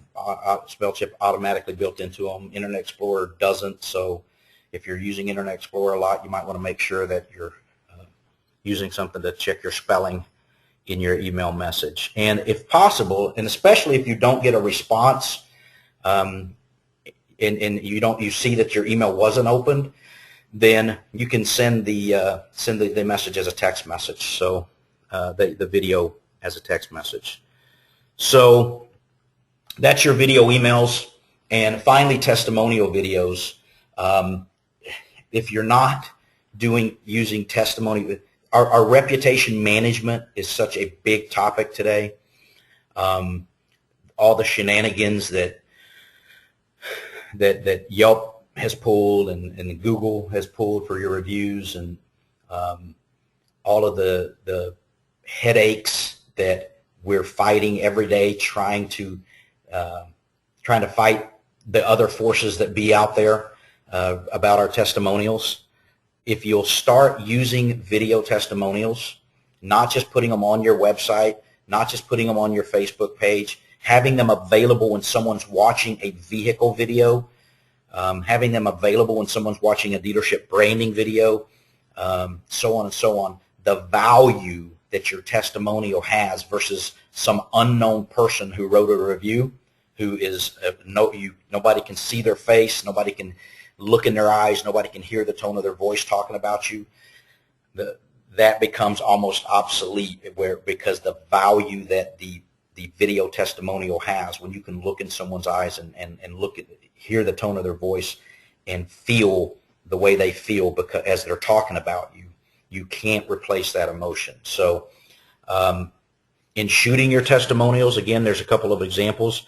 spell check automatically built into them. Internet Explorer doesn't. So, if you're using Internet Explorer a lot, you might want to make sure that you're using something to check your spelling in your email message. And if possible, and especially if you don't get a response, and you see that your email wasn't opened, then you can send the message as a text message. So the video as a text message. So that's your video emails. And finally, testimonial videos. If you're not using testimony, our reputation management is such a big topic today. All the shenanigans that Yelp has pulled and Google has pulled for your reviews, and all of the headaches that we're fighting every day, trying to fight the other forces that be out there about our testimonials. If you'll start using video testimonials, not just putting them on your website, not just putting them on your Facebook page, having them available when someone's watching a vehicle video, having them available when someone's watching a dealership branding video, so on and so on, the value that your testimonial has versus some unknown person who wrote a review, who is nobody can see their face, nobody can look in their eyes, nobody can hear the tone of their voice talking about you. That becomes almost obsolete because the value that the video testimonial has, when you can look in someone's eyes and hear the tone of their voice and feel the way they feel because as they're talking about you, you can't replace that emotion. So in shooting your testimonials, again, there's a couple of examples.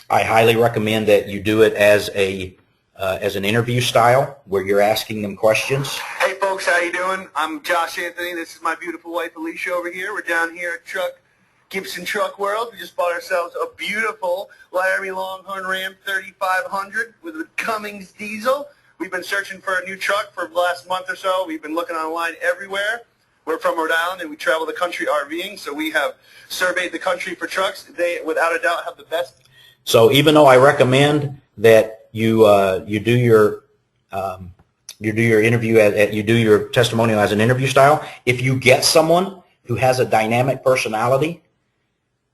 I highly recommend that you do it as an interview style where you're asking them questions. Hey folks, how you doing? I'm Josh Anthony. This is my beautiful wife Alicia over here. We're down here at Gibson Truck World. We just bought ourselves a beautiful Laramie Longhorn Ram 3500 with a Cummins diesel. We've been searching for a new truck for the last month or so. We've been looking online everywhere. We're from Rhode Island and we travel the country RVing, so we have surveyed the country for trucks. They, without a doubt, have the best. So even though I recommend that you do your interview you do your testimonial as an interview style, if you get someone who has a dynamic personality,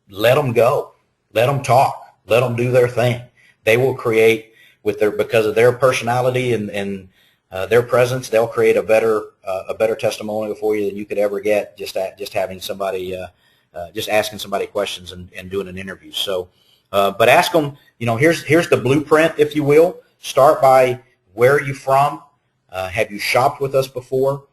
let them go, let them talk, let them do their thing. They will create because of their personality and their presence, they'll create a better testimonial for you than you could ever get just having somebody just asking somebody questions and doing an interview. So. But ask them, here's the blueprint, if you will. Start by where are you from? Have you shopped with us before?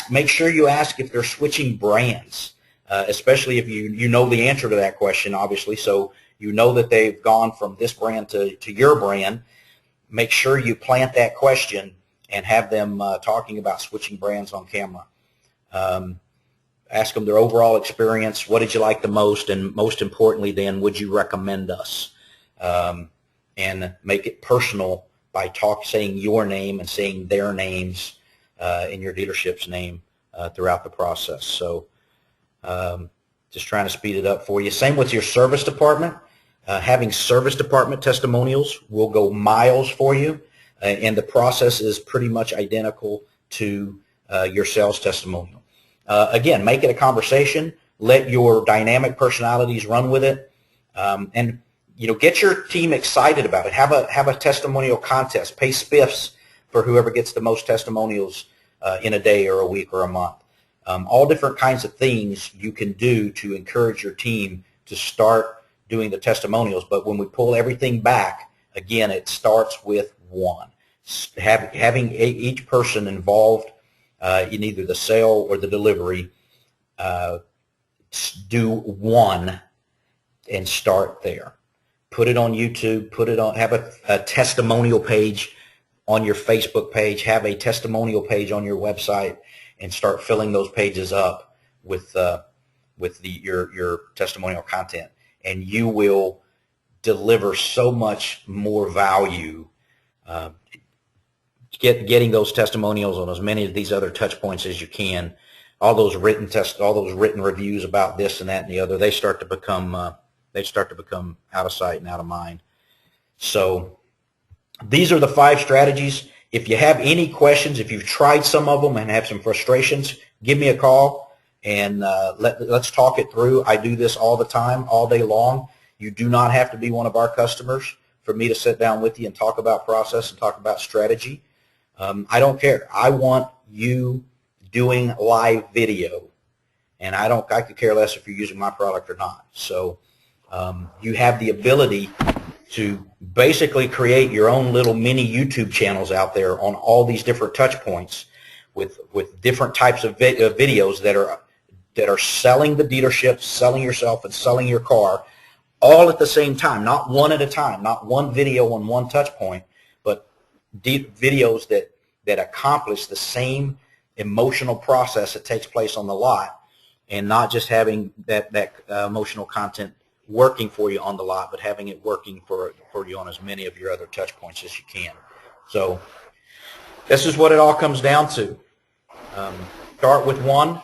Make sure you ask if they're switching brands, especially if you know the answer to that question, obviously. So you know that they've gone from this brand to your brand. Make sure you plant that question and have them talking about switching brands on camera. Ask them their overall experience. What did you like the most? And most importantly, then, would you recommend us? And make it personal by saying your name and saying their names in your dealership's name throughout the process. So just trying to speed it up for you. Same with your service department. Having service department testimonials will go miles for you. And the process is pretty much identical to your sales testimonial. Again, make it a conversation. Let your dynamic personalities run with it, and get your team excited about it. Have a testimonial contest. Pay spiffs for whoever gets the most testimonials in a day or a week or a month. All different kinds of things you can do to encourage your team to start doing the testimonials. But when we pull everything back, again, it starts with one. having each person involved in either the sale or the delivery do one and start there. Put it on YouTube, have a testimonial page on your Facebook page, have a testimonial page on your website, and start filling those pages up with your testimonial content. And you will deliver so much more value getting those testimonials on as many of these other touch points as you can. All those written reviews about this and that and the other, they start to become out of sight and out of mind. So these are the 5 strategies. If you have any questions, if you've tried some of them and have some frustrations, give me a call and let's talk it through. I do this all the time, all day long. You do not have to be one of our customers for me to sit down with you and talk about process and talk about strategy. I don't care. I want you doing live video, and I could care less if you're using my product or not. So you have the ability to basically create your own little mini YouTube channels out there on all these different touch points with different types of videos that are selling the dealership, selling yourself, and selling your car all at the same time, not one at a time, not one video on one touch point, but videos that accomplish the same emotional process that takes place on the lot, and not just having that emotional content working for you on the lot, but having it working for you on as many of your other touch points as you can. So this is what it all comes down to. Start with one.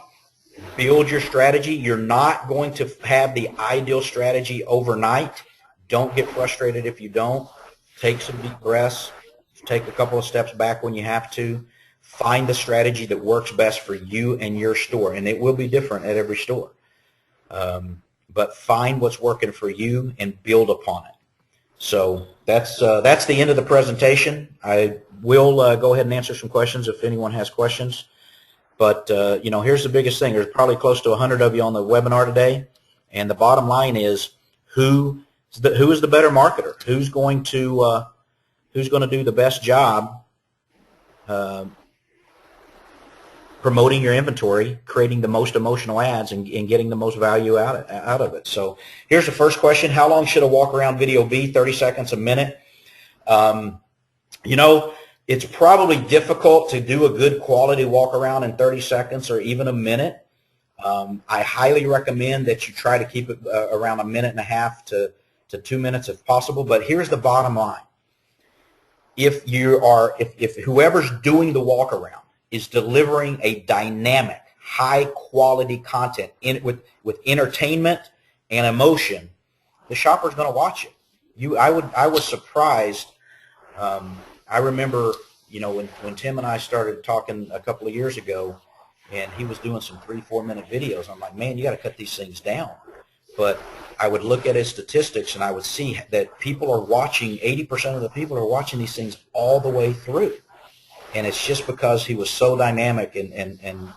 Build your strategy. You're not going to have the ideal strategy overnight. Don't get frustrated if you don't. Take some deep breaths. Take a couple of steps back when you have to. Find the strategy that works best for you and your store, and it will be different at every store. But find what's working for you and build upon it. So that's the end of the presentation. I will go ahead and answer some questions if anyone has questions. But here's the biggest thing. There's probably close to 100 of you on the webinar today, and the bottom line is who is the better marketer? Who's going to do the best job promoting your inventory, creating the most emotional ads, and getting the most value out of it. So here's the first question. How long should a walk-around video be? 30 seconds, a minute? It's probably difficult to do a good quality walk-around in 30 seconds or even a minute. I highly recommend that you try to keep it around a minute and a half to 2 minutes if possible. But here's the bottom line. If whoever's doing the walk-around is delivering a dynamic, high-quality content with entertainment and emotion, the shopper's going to watch it. I was surprised. I remember, when Tim and I started talking a couple of years ago, and he was doing some 3-4 minute videos. I'm like, man, you got to cut these things down. But I would look at his statistics, and I would see that people are watching. 80% of the people are watching these things all the way through. And it's just because he was so dynamic and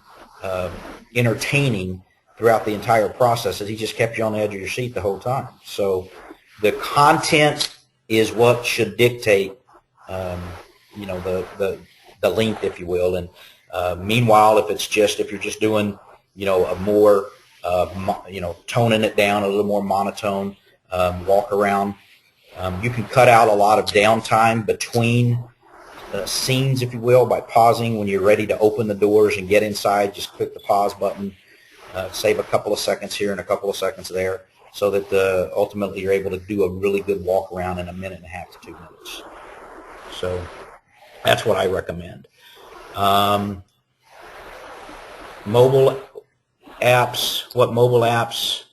entertaining throughout the entire process that he just kept you on the edge of your seat the whole time. So the content is what should dictate, the length, if you will. And meanwhile, if you're just doing, a more, toning it down, a little more monotone walk around, you can cut out a lot of downtime between scenes, if you will, by pausing when you're ready to open the doors and get inside. Just click the pause button, save a couple of seconds here and a couple of seconds there, so that ultimately you're able to do a really good walk around in a minute and a half to 2 minutes. So that's what I recommend. Mobile apps. What mobile apps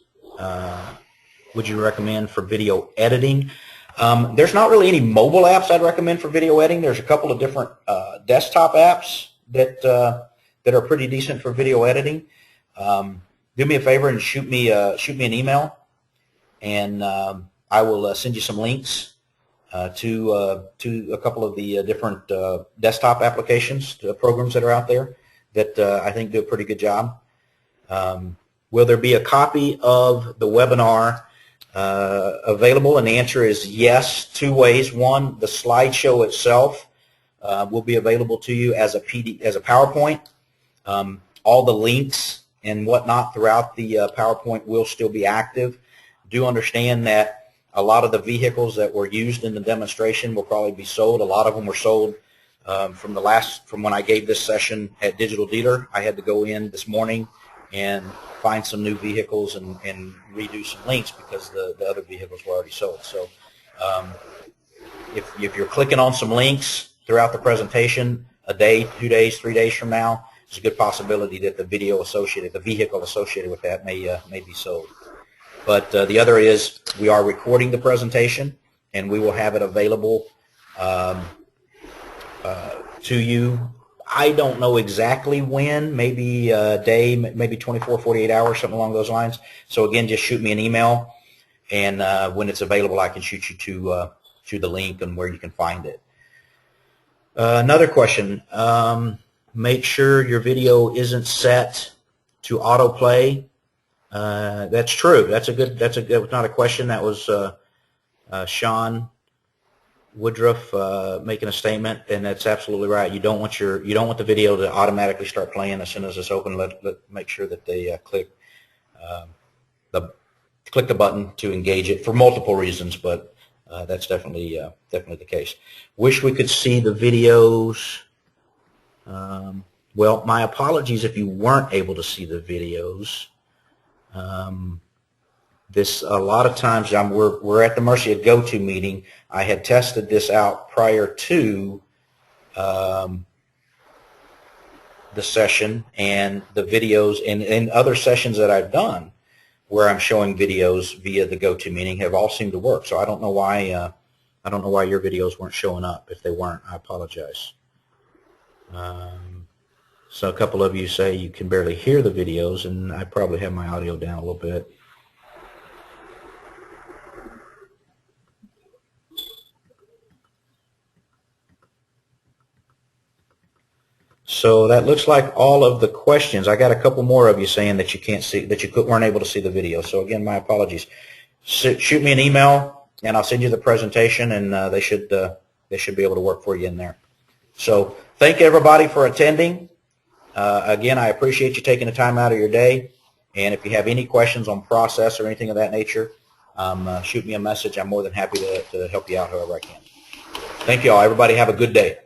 would you recommend for video editing? There's not really any mobile apps I'd recommend for video editing. There's a couple of different desktop apps that are pretty decent for video editing. Do me a favor and shoot me an email, and I will send you some links to a couple of the different desktop applications, programs that are out there that I think do a pretty good job. Will there be a copy of the webinar available? And the answer is yes, 2 ways. One, the slideshow itself will be available to you as a PowerPoint. All the links and whatnot throughout the PowerPoint will still be active. Do understand that a lot of the vehicles that were used in the demonstration will probably be sold. A lot of them were sold from when I gave this session at Digital Dealer. I had to go in this morning and find some new vehicles and redo some links because the other vehicles were already sold. So if you're clicking on some links throughout the presentation, a day, 2 days, 3 days from now, there's a good possibility that the vehicle associated with that may be sold. But the other is we are recording the presentation, and we will have it available to you. I don't know exactly when, maybe a day, maybe 24, 48 hours, something along those lines. So again, just shoot me an email, and when it's available, I can shoot you to the link and where you can find it. Another question. Make sure your video isn't set to autoplay. That's true. That was not a question. That was Sean Woodruff making a statement, and that's absolutely right. You don't want the video to automatically start playing as soon as it's open. Make sure that they click the button to engage it for multiple reasons, but that's definitely the case. Wish we could see the videos. Well, my apologies if you weren't able to see the videos. A lot of times we're at the mercy of GoToMeeting. I had tested this out prior to the session, and the videos and other sessions that I've done where I'm showing videos via the GoToMeeting have all seemed to work. So I don't know why your videos weren't showing up. If they weren't, I apologize. So a couple of you say you can barely hear the videos, and I probably have my audio down a little bit. So that looks like all of the questions. I got a couple more of you saying that you can't see, that you weren't able to see the video. So again, my apologies. Shoot me an email, and I'll send you the presentation, and they should be able to work for you in there. So thank everybody for attending. Again, I appreciate you taking the time out of your day. And if you have any questions on process or anything of that nature, shoot me a message. I'm more than happy to help you out however I can. Thank you all. Everybody have a good day.